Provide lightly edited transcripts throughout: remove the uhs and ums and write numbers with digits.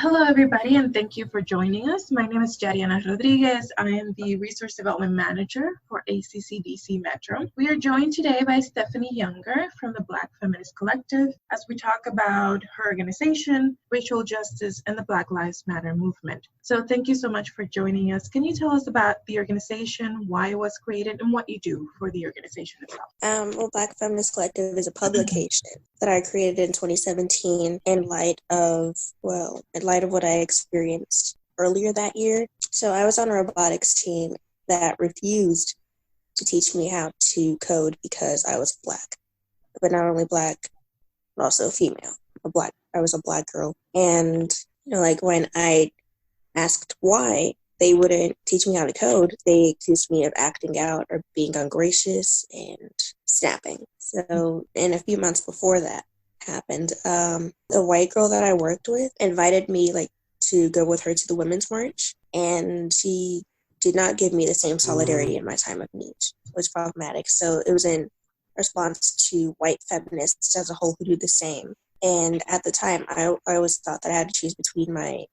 Hello, everybody, and thank you for joining us. My name is Jariana Rodriguez. I am the Resource Development Manager for ACCDC Metro. We are joined today by Stephanie Younger from the Black Feminist Collective as we talk about her organization, racial justice, and the Black Lives Matter movement. So thank you so much for joining us. Can you tell us about the organization, why it was created, and what you do for the organization itself? Black Feminist Collective is a publication that I created in 2017 in light of what I experienced earlier that year. So I was on a robotics team that refused to teach me how to code because I was Black, but not only Black, but also female. I was a Black girl. And, when I asked why they wouldn't teach me how to code, they accused me of acting out or being ungracious and snapping. So, and a few months before that happened, the white girl that I worked with invited me to go with her to the Women's March, and she did not give me the same solidarity in my time of need, which was problematic. So it was in response to white feminists as a whole who do the same. And at the time, I always thought that I had to choose between my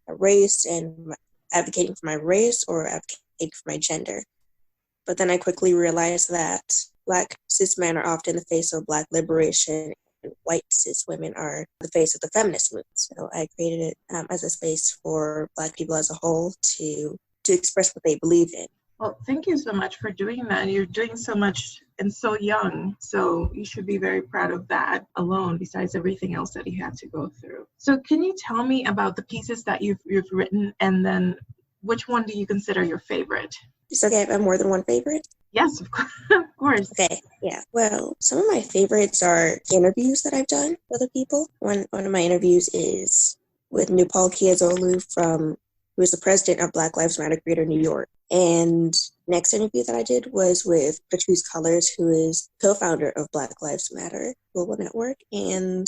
race and advocating for my race or advocating for my gender. But then I quickly realized that Black cis men are often the face of Black liberation, and white cis women are the face of the feminist movement. So I created it as a space for Black people as a whole to express what they believe in. Well, thank you so much for doing that. You're doing so much and so young, so you should be very proud of that alone, besides everything else that you had to go through. So can you tell me about the pieces that you've written, and then which one do you consider your favorite? It's okay if I have more than one favorite? Yes, of course. Okay, yeah. Well, some of my favorites are interviews that I've done with other people. One of my interviews is with Nupal Kiazolu, who is the president of Black Lives Matter Greater New York. And next interview that I did was with Patrice Cullors, who is co-founder of Black Lives Matter Global Network. And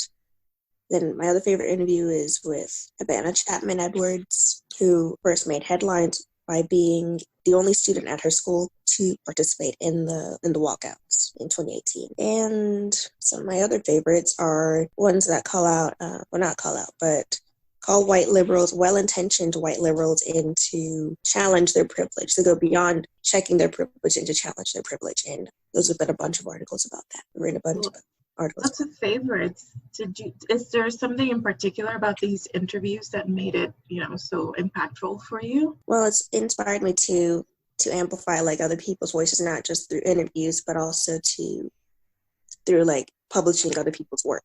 then my other favorite interview is with Havana Chapman Edwards, who first made headlines by being the only student at her school to participate in the walkouts in 2018. And some of my other favorites are ones that call white liberals, well-intentioned white liberals, in to challenge their privilege. To go beyond checking their privilege and to challenge their privilege. And those have been a bunch of articles about that. I've written a bunch of articles. Lots of favorites. Is there something in particular about these interviews that made it, so impactful for you? Well, it's inspired me to amplify other people's voices, not just through interviews, but also through publishing other people's work.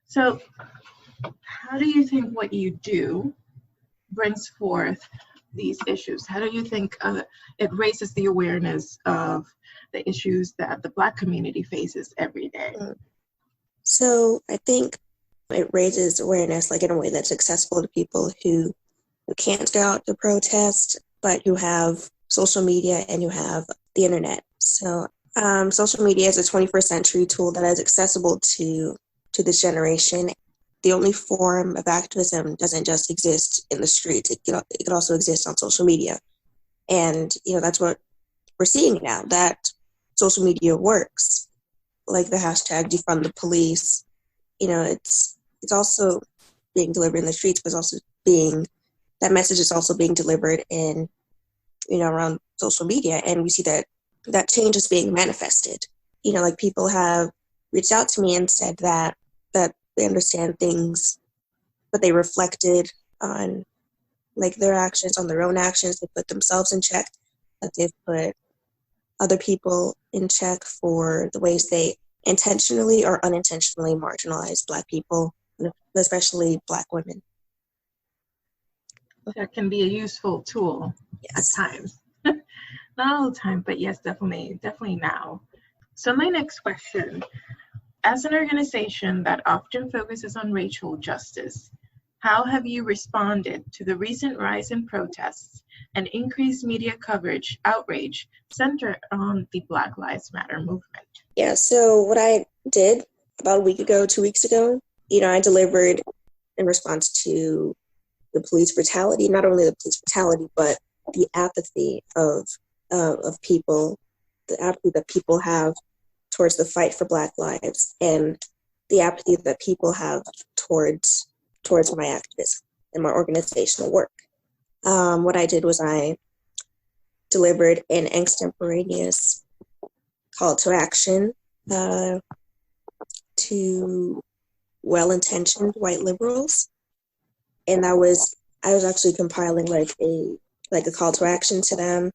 So how do you think what you do brings forth these issues? How do you think it raises the awareness of the issues that the Black community faces every day? So I think it raises awareness in a way that's accessible to people who can't go out to protest, but who have social media and who have the internet. So social media is a 21st century tool that is accessible to this generation. The only form of activism doesn't just exist in the streets. It could also exist on social media. And, that's what we're seeing now, that social media works. Like the hashtag defund the police, it's also being delivered in the streets, but that message is also being delivered in, around social media. And we see that change is being manifested. People have reached out to me and said that they understand things, but they reflected on their actions, on their own actions. They put themselves in check, that they've put other people in check for the ways they intentionally or unintentionally marginalize Black people, especially Black women. That can be a useful tool. Yes. At times. Not all the time, but yes, definitely now. So my next question, as an organization that often focuses on racial justice, how have you responded to the recent rise in protests and increased media outrage centered on the Black Lives Matter movement? Yeah, so what I did about 2 weeks ago, I delivered in response to the police brutality, not only the police brutality, but the apathy of people, the apathy that people have towards the fight for Black lives, and the apathy that people have towards my activism. in my organizational work. What I did was I delivered an extemporaneous call to action to well-intentioned white liberals, and I was actually compiling like a call to action to them.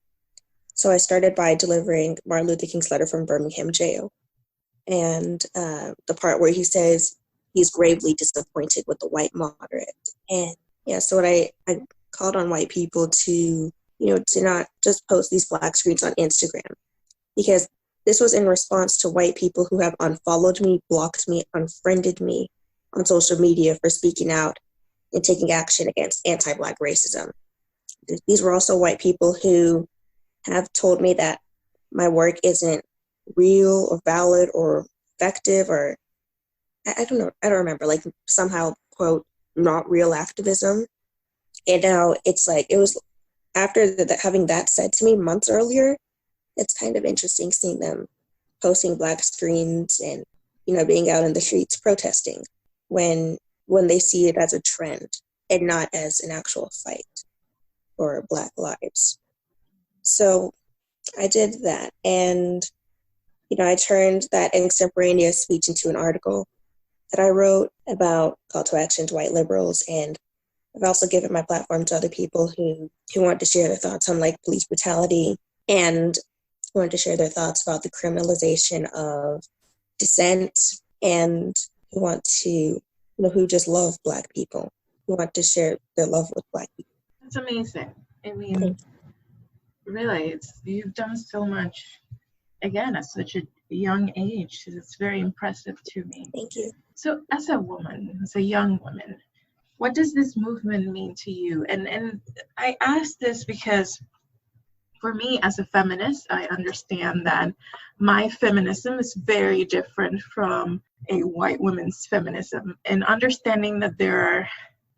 So I started by delivering Martin Luther King's letter from Birmingham jail, and the part where he says he's gravely disappointed with the white moderate. And yeah, so what I called on white people to not just post these black screens on Instagram, because this was in response to white people who have unfollowed me, blocked me, unfriended me on social media for speaking out and taking action against anti-Black racism. These were also white people who have told me that my work isn't real or valid or effective, or I don't remember, like somehow, quote, not real activism. And now it's like, it was after having that said to me months earlier, it's kind of interesting seeing them posting black screens and, being out in the streets protesting when they see it as a trend and not as an actual fight for Black lives. So I did that, and I turned that extemporaneous speech into an article that I wrote about call to action to white liberals. And I've also given my platform to other people who want to share their thoughts on like police brutality, and who want to share their thoughts about the criminalization of dissent, and who want to, who just love Black people, who want to share their love with Black people. That's amazing. I mean, really, you've done so much, again, at such a young age. It's very impressive to me. Thank you. So as a woman, as a young woman, what does this movement mean to you? And I ask this because for me as a feminist, I understand that my feminism is very different from a white woman's feminism. And understanding that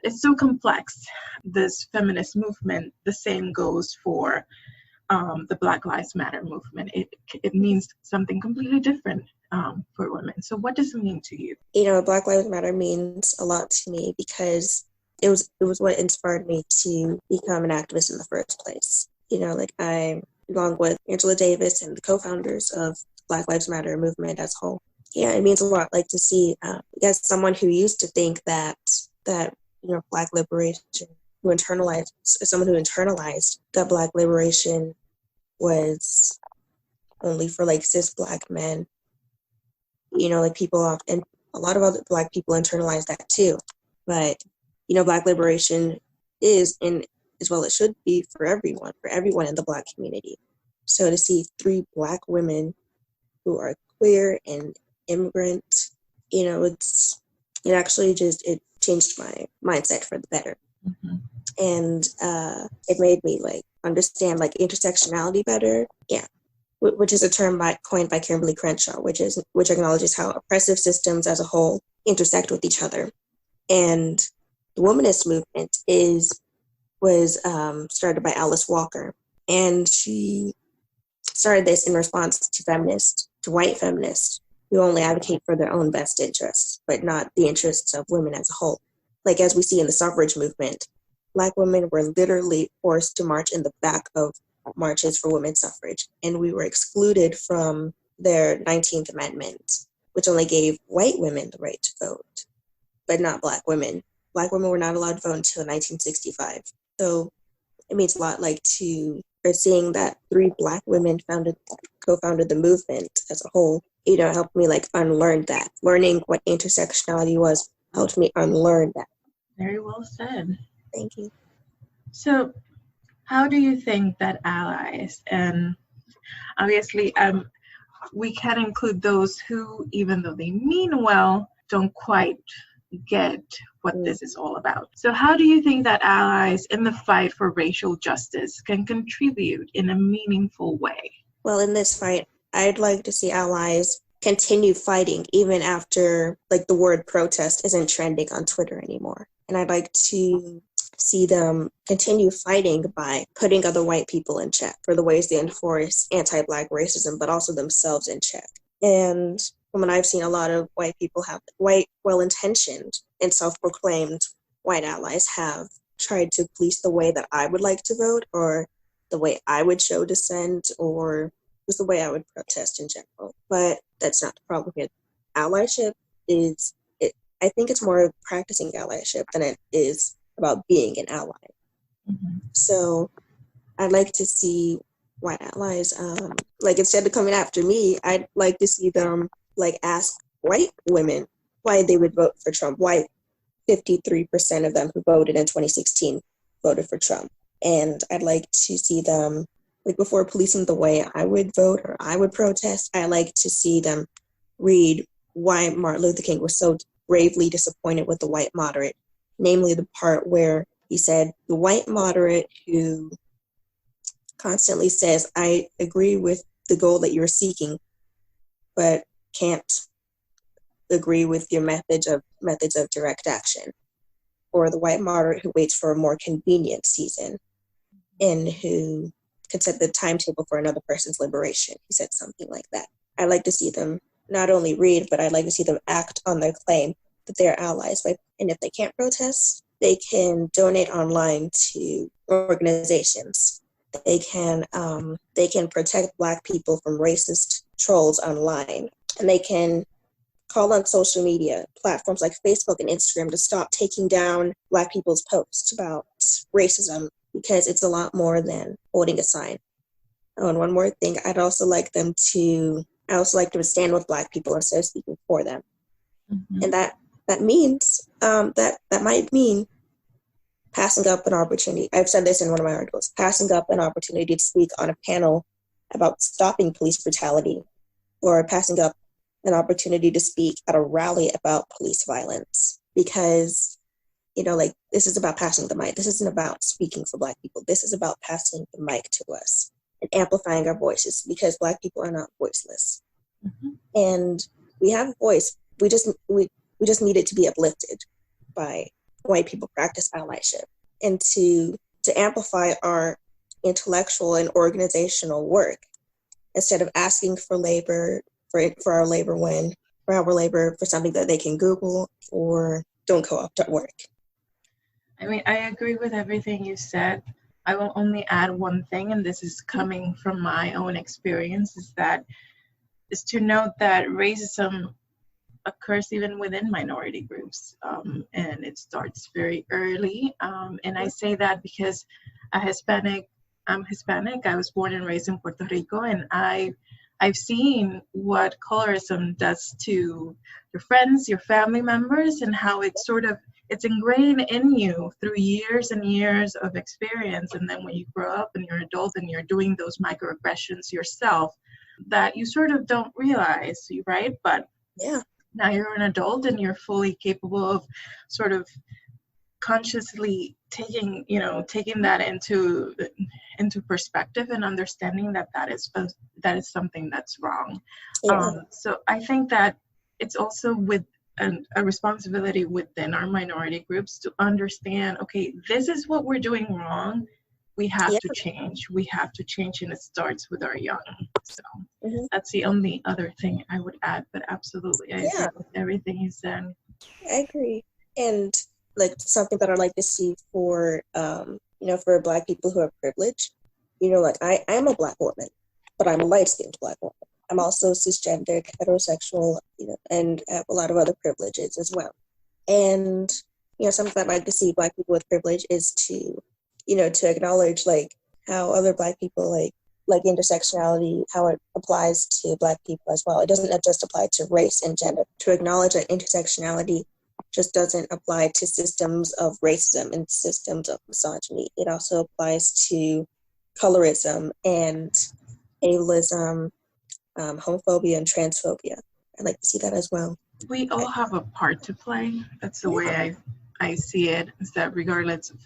it's so complex, this feminist movement, the same goes for the Black Lives Matter movement. It means something completely different for women. So what does it mean to you? Black Lives Matter means a lot to me because it was what inspired me to become an activist in the first place. I, along with Angela Davis and the co-founders of Black Lives Matter movement as a whole. Yeah, it means a lot, like to see, as someone who used to think that Black liberation, someone who internalized that Black liberation was only for like cis Black men. Like people often, a lot of other Black people internalize that too. But, Black liberation is, and as well it should be, for everyone in the Black community. So to see 3 Black women who are queer and immigrant, it changed my mindset for the better. Mm-hmm. And it made me like understand like intersectionality better. Yeah. Which is a term coined by Kimberly Crenshaw, which acknowledges how oppressive systems as a whole intersect with each other. And the womanist movement was started by Alice Walker, and she started this in response to white feminists who only advocate for their own best interests, but not the interests of women as a whole. Like as we see in the suffrage movement, Black women were literally forced to march in the back of marches for women's suffrage, and we were excluded from their 19th Amendment, which only gave white women the right to vote, but not Black women. Black women were not allowed to vote until 1965. So it means a lot, for seeing that 3 Black women co-founded the movement as a whole. Helped me unlearn that. Learning what intersectionality was helped me unlearn that. Very well said. Thank you. So how do you think that allies, and obviously we can include those who, even though they mean well, don't quite get what this is all about. So how do you think that allies in the fight for racial justice can contribute in a meaningful way? Well, in this fight, I'd like to see allies continue fighting even after the word protest isn't trending on Twitter anymore. And I'd like to see them continue fighting by putting other white people in check for the ways they enforce anti-Black racism, but also themselves in check. And when I've seen a lot of white people well-intentioned and self-proclaimed white allies have tried to police the way that I would like to vote, or the way I would show dissent, or just the way I would protest in general. But that's not the problem here. Allyship is, I think it's more of practicing allyship than it is about being an ally. Mm-hmm. So I'd like to see white allies, like instead of coming after me, I'd like to see them like ask white women why they would vote for Trump. Why 53% of them who voted in 2016 voted for Trump. And I'd like to see them, like before policing the way I would vote or I would protest, I like to see them read why Martin Luther King was so gravely disappointed with the white moderate, namely the part where he said, the white moderate who constantly says, I agree with the goal that you're seeking, but can't agree with your methods of direct action. Or the white moderate who waits for a more convenient season and who can set the timetable for another person's liberation. He said something like that. I'd like to see them not only read, but I'd like to see them act on their claim that they're allies. And if they can't protest, they can donate online to organizations. They can protect Black people from racist trolls online. And they can call on social media platforms like Facebook and Instagram to stop taking down Black people's posts about racism, because it's a lot more than holding a sign. Oh, and one more thing, I'd also like them to stand with Black people instead of speaking for them. Mm-hmm. And that means, that might mean passing up an opportunity. I've said this in one of my articles, passing up an opportunity to speak on a panel about stopping police brutality, or passing up an opportunity to speak at a rally about police violence, because, like, this is about passing the mic. This isn't about speaking for Black people. This is about passing the mic to us and amplifying our voices, because Black people are not voiceless. Mm-hmm. And we have a voice. We just need it to be uplifted by white people practice allyship, and to amplify our intellectual and organizational work, instead of asking for labor, for our labor for something that they can Google or don't go up to work. I mean, I agree with everything you said. I will only add one thing, and this is coming from my own experience, is to note that racism occurs even within minority groups, and it starts very early. And I say that because I'm Hispanic. I was born and raised in Puerto Rico, and I've seen what colorism does to your friends, your family members, and how it's ingrained in you through years and years of experience. And then when you grow up and you're an adult and you're doing those microaggressions yourself, that you sort of don't realize, right? But yeah, now you're an adult and you're fully capable of sort of consciously taking that into perspective and understanding that is something that's wrong. yeah. So I think that it's also with a responsibility within our minority groups to understand, okay, this is what we're doing wrong. We have to change. And it starts with our young. So that's the only other thing I would add, but absolutely, I agree with everything you said. I agree. And like something that I'd like to see for, for Black people who have privilege, like I am a Black woman, but I'm a light-skinned Black woman. I'm also cisgendered, heterosexual, and have a lot of other privileges as well. And, something that I'd like to see Black people with privilege is to acknowledge like how other Black people, like intersectionality, how it applies to Black people as well. It doesn't just apply to race and gender. To acknowledge that intersectionality just doesn't apply to systems of racism and systems of misogyny. It also applies to colorism and ableism, homophobia and transphobia. I'd like to see that as well. We all have a part to play. That's the way I see it, is that regardless of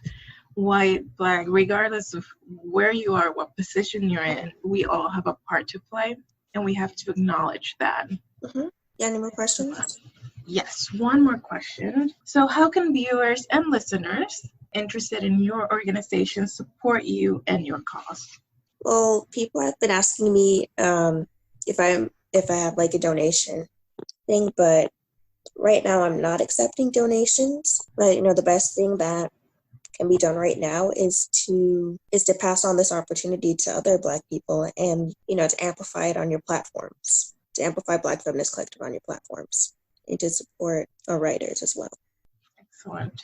white, Black, regardless of where you are, what position you're in, we all have a part to play, and we have to acknowledge that. Mm-hmm. Yeah, any more questions? Yes, one more question. So how can viewers and listeners interested in your organization support you and your cause? Well, people have been asking me if I have like a donation thing, but right now I'm not accepting donations. But the best thing that can be done right now is to pass on this opportunity to other Black people, and to amplify it on your platforms, to amplify Black Feminist Collective on your platforms, and to support our writers as well. Excellent.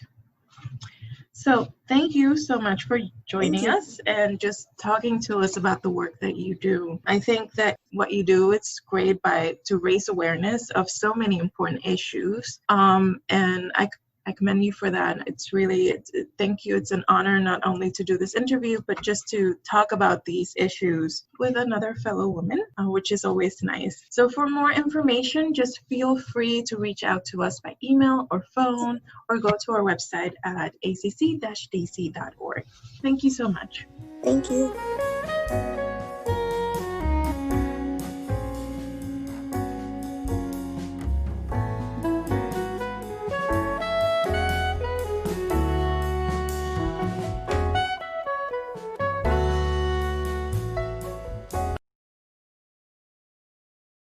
So thank you so much for joining us and just talking to us about the work that you do. I think that what you do, it's great to raise awareness of so many important issues. And I commend you for that. Thank you. It's an honor not only to do this interview, but just to talk about these issues with another fellow woman, which is always nice. So for more information, just feel free to reach out to us by email or phone, or go to our website at acc-dc.org. Thank you so much. Thank you.